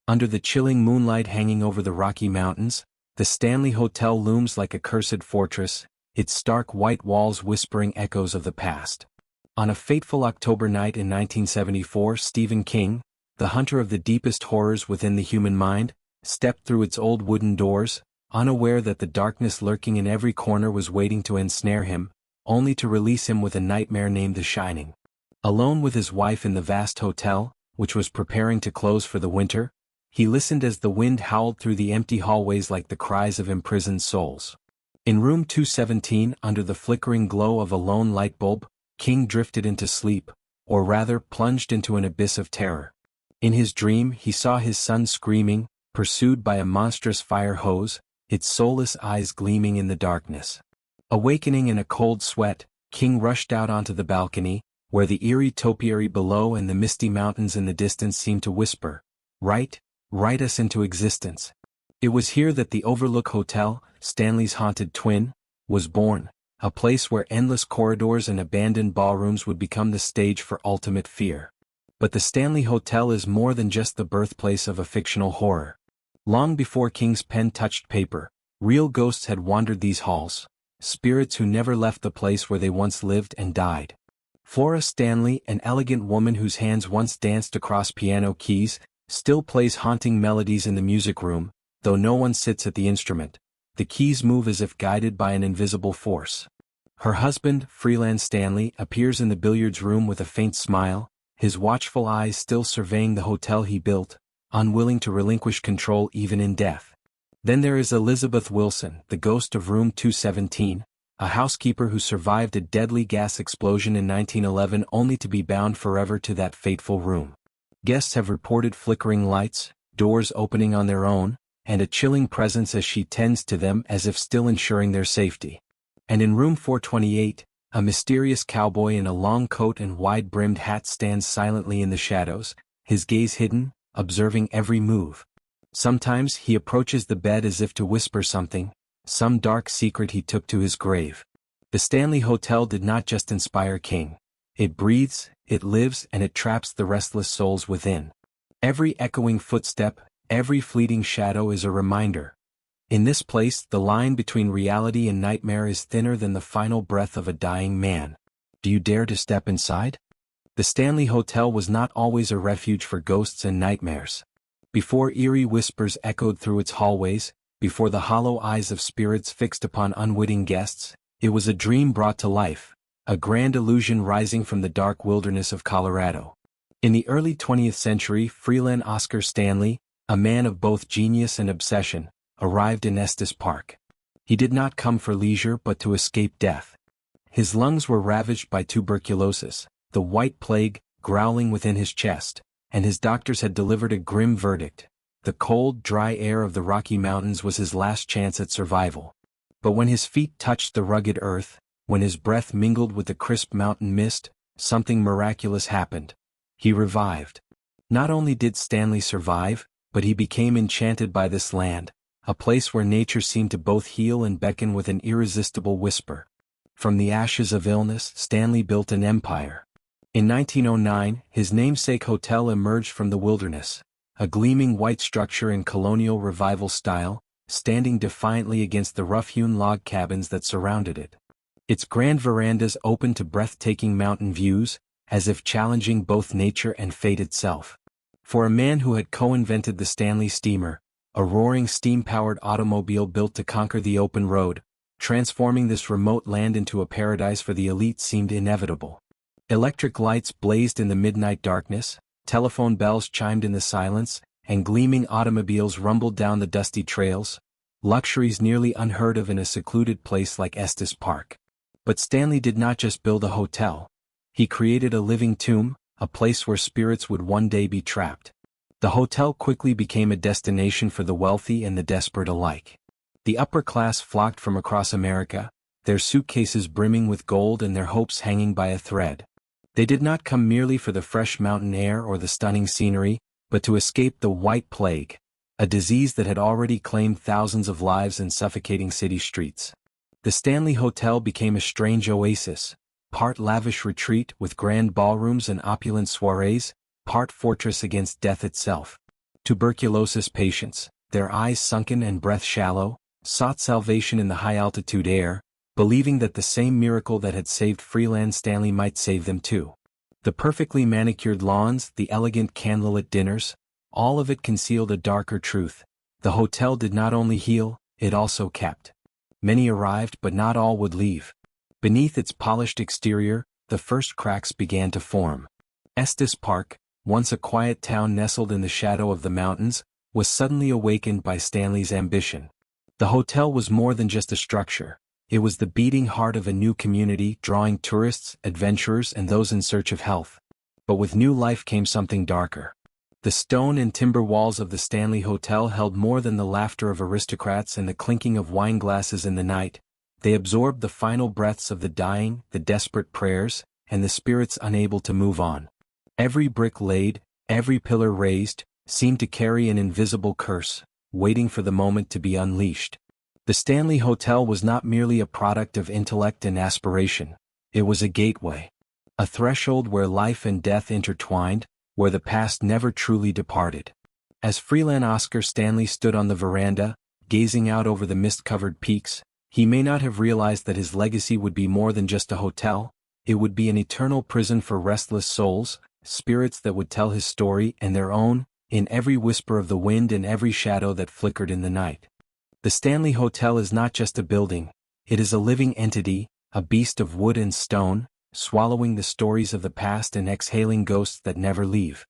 Under the chilling moonlight hanging over the Rocky Mountains, the Stanley Hotel looms like a cursed fortress, its stark white walls whispering echoes of the past. On a fateful October night in 1974, Stephen King, the hunter of the deepest horrors within the human mind, stepped through its old wooden doors, unaware that the darkness lurking in every corner was waiting to ensnare him, only to release him with a nightmare named The Shining. Alone with his wife in the vast hotel, which was preparing to close for the winter, he listened as the wind howled through the empty hallways like the cries of imprisoned souls. In room 217, under the flickering glow of a lone light bulb, King drifted into sleep, or rather plunged into an abyss of terror. In his dream he saw his son screaming, pursued by a monstrous fire hose, its soulless eyes gleaming in the darkness. Awakening in a cold sweat, King rushed out onto the balcony, where the eerie topiary below and the misty mountains in the distance seemed to whisper, "Write us into existence." It was here that the Overlook Hotel, Stanley's haunted twin, was born, a place where endless corridors and abandoned ballrooms would become the stage for ultimate fear. But the Stanley Hotel is more than just the birthplace of a fictional horror. Long before King's pen touched paper, real ghosts had wandered these halls, spirits who never left the place where they once lived and died. Flora Stanley, an elegant woman whose hands once danced across piano keys, still plays haunting melodies in the music room, though no one sits at the instrument. The keys move as if guided by an invisible force. Her husband, Flora Stanley, appears in the billiards room with a faint smile, his watchful eyes still surveying the hotel he built, unwilling to relinquish control even in death. Then there is Elizabeth Wilson, the ghost of room 217, a housekeeper who survived a deadly gas explosion in 1911 only to be bound forever to that fateful room. Guests have reported flickering lights, doors opening on their own, and a chilling presence as she tends to them as if still ensuring their safety. And in room 428, a mysterious cowboy in a long coat and wide-brimmed hat stands silently in the shadows, his gaze hidden, observing every move. Sometimes he approaches the bed as if to whisper something, some dark secret he took to his grave. The Stanley Hotel did not just inspire King. It breathes, it lives, and it traps the restless souls within. Every echoing footstep, every fleeting shadow is a reminder. In this place, the line between reality and nightmare is thinner than the final breath of a dying man. Do you dare to step inside? The Stanley Hotel was not always a refuge for ghosts and nightmares. Before eerie whispers echoed through its hallways, before the hollow eyes of spirits fixed upon unwitting guests, it was a dream brought to life, a grand illusion rising from the dark wilderness of Colorado. In the early 20th century, Flora Oscar Stanley, a man of both genius and obsession, arrived in Estes Park. He did not come for leisure but to escape death. His lungs were ravaged by tuberculosis, the white plague growling within his chest, and his doctors had delivered a grim verdict. The cold, dry air of the Rocky Mountains was his last chance at survival. But when his feet touched the rugged earth, when his breath mingled with the crisp mountain mist, something miraculous happened. He revived. Not only did Stanley survive, but he became enchanted by this land, a place where nature seemed to both heal and beckon with an irresistible whisper. From the ashes of illness, Stanley built an empire. In 1909, his namesake hotel emerged from the wilderness, a gleaming white structure in colonial revival style, standing defiantly against the rough-hewn log cabins that surrounded it. Its grand verandas opened to breathtaking mountain views, as if challenging both nature and fate itself. For a man who had co-invented the Stanley steamer, a roaring steam-powered automobile built to conquer the open road, transforming this remote land into a paradise for the elite seemed inevitable. Electric lights blazed in the midnight darkness, telephone bells chimed in the silence, and gleaming automobiles rumbled down the dusty trails, luxuries nearly unheard of in a secluded place like Estes Park. But Stanley did not just build a hotel. He created a living tomb, a place where spirits would one day be trapped. The hotel quickly became a destination for the wealthy and the desperate alike. The upper class flocked from across America, their suitcases brimming with gold and their hopes hanging by a thread. They did not come merely for the fresh mountain air or the stunning scenery, but to escape the white plague, a disease that had already claimed thousands of lives in suffocating city streets. The Stanley Hotel became a strange oasis, part lavish retreat with grand ballrooms and opulent soirees, part fortress against death itself. Tuberculosis patients, their eyes sunken and breath shallow, sought salvation in the high-altitude air, believing that the same miracle that had saved Flora Stanley might save them too. The perfectly manicured lawns, the elegant candlelit dinners, all of it concealed a darker truth. The hotel did not only heal, it also kept. Many arrived but not all would leave. Beneath its polished exterior, the first cracks began to form. Estes Park, once a quiet town nestled in the shadow of the mountains, was suddenly awakened by Stanley's ambition. The hotel was more than just a structure. It was the beating heart of a new community, drawing tourists, adventurers, and those in search of health. But with new life came something darker. The stone and timber walls of the Stanley Hotel held more than the laughter of aristocrats and the clinking of wine glasses in the night. They absorbed the final breaths of the dying, the desperate prayers, and the spirits unable to move on. Every brick laid, every pillar raised, seemed to carry an invisible curse, waiting for the moment to be unleashed. The Stanley Hotel was not merely a product of intellect and aspiration, it was a gateway. A threshold where life and death intertwined, where the past never truly departed. As Freelan Oscar Stanley stood on the veranda, gazing out over the mist-covered peaks, he may not have realized that his legacy would be more than just a hotel. It would be an eternal prison for restless souls, spirits that would tell his story and their own, in every whisper of the wind and every shadow that flickered in the night. The Stanley Hotel is not just a building, it is a living entity, a beast of wood and stone, swallowing the stories of the past and exhaling ghosts that never leave.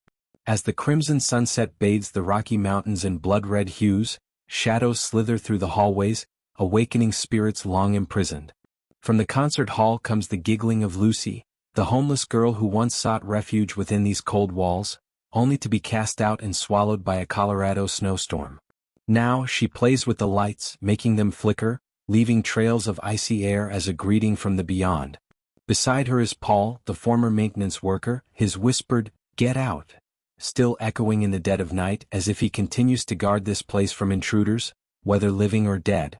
As the crimson sunset bathes the Rocky Mountains in blood-red hues, shadows slither through the hallways, awakening spirits long imprisoned. From the concert hall comes the giggling of Lucy, the homeless girl who once sought refuge within these cold walls, only to be cast out and swallowed by a Colorado snowstorm. Now she plays with the lights, making them flicker, leaving trails of icy air as a greeting from the beyond. Beside her is Paul, the former maintenance worker, his whispered, "Get out," still echoing in the dead of night as if he continues to guard this place from intruders, whether living or dead.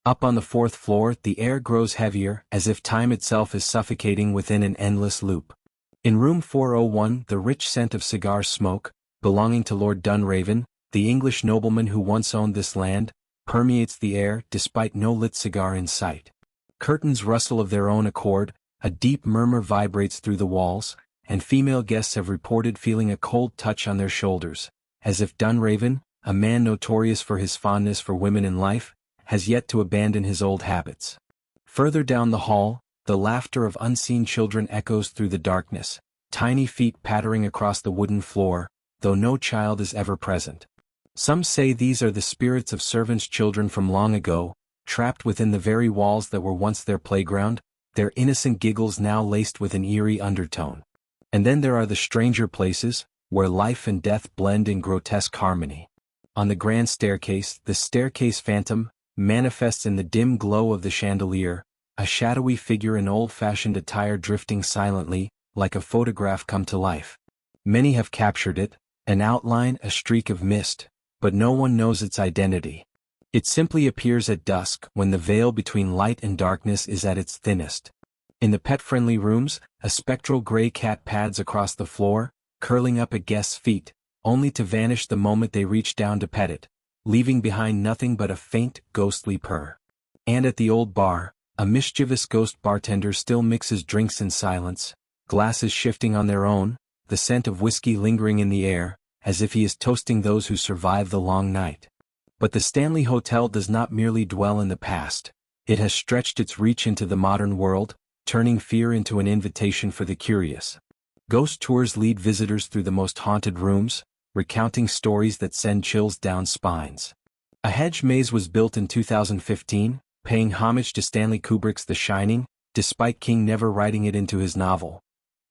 Up on the fourth floor, the air grows heavier, as if time itself is suffocating within an endless loop. In room 401, the rich scent of cigar smoke, belonging to Lord Dunraven, the English nobleman who once owned this land, permeates the air despite no lit cigar in sight. Curtains rustle of their own accord, a deep murmur vibrates through the walls, and female guests have reported feeling a cold touch on their shoulders, as if Dunraven, a man notorious for his fondness for women in life, has yet to abandon his old habits. Further down the hall, the laughter of unseen children echoes through the darkness, tiny feet pattering across the wooden floor, though no child is ever present. Some say these are the spirits of servants' children from long ago, trapped within the very walls that were once their playground, their innocent giggles now laced with an eerie undertone. And then there are the stranger places, where life and death blend in grotesque harmony. On the grand staircase, the staircase phantom manifests in the dim glow of the chandelier, a shadowy figure in old-fashioned attire drifting silently, like a photograph come to life. Many have captured it, an outline, a streak of mist, but no one knows its identity. It simply appears at dusk when the veil between light and darkness is at its thinnest. In the pet-friendly rooms, a spectral gray cat pads across the floor, curling up at guests' feet, only to vanish the moment they reach down to pet it, leaving behind nothing but a faint, ghostly purr. And at the old bar, a mischievous ghost bartender still mixes drinks in silence, glasses shifting on their own, the scent of whiskey lingering in the air, as if he is toasting those who survive the long night. But the Stanley Hotel does not merely dwell in the past, it has stretched its reach into the modern world, turning fear into an invitation for the curious. Ghost tours lead visitors through the most haunted rooms, recounting stories that send chills down spines. A hedge maze was built in 2015, paying homage to Stanley Kubrick's The Shining, despite King never writing it into his novel.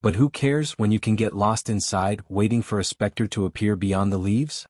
But who cares when you can get lost inside, waiting for a specter to appear beyond the leaves?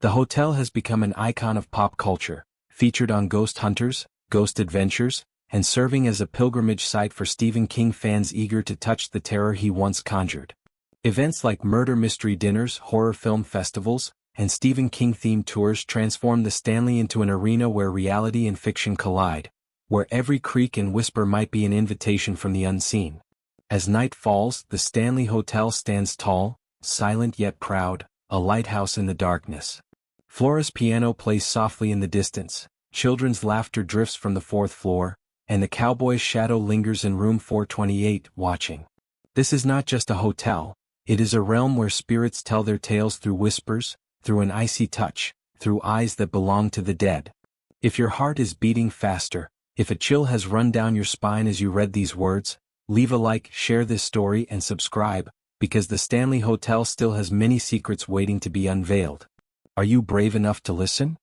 The hotel has become an icon of pop culture, featured on Ghost Hunters, Ghost Adventures, and serving as a pilgrimage site for Stephen King fans eager to touch the terror he once conjured. Events like murder mystery dinners, horror film festivals, and Stephen King-themed tours transform the Stanley into an arena where reality and fiction collide, where every creak and whisper might be an invitation from the unseen. As night falls, the Stanley Hotel stands tall, silent yet proud, a lighthouse in the darkness. Flora's piano plays softly in the distance, children's laughter drifts from the fourth floor, and the cowboy's shadow lingers in room 428, watching. This is not just a hotel, it is a realm where spirits tell their tales through whispers, through an icy touch, through eyes that belong to the dead. If your heart is beating faster, if a chill has run down your spine as you read these words, leave a like, share this story and subscribe, because the Stanley Hotel still has many secrets waiting to be unveiled. Are you brave enough to listen?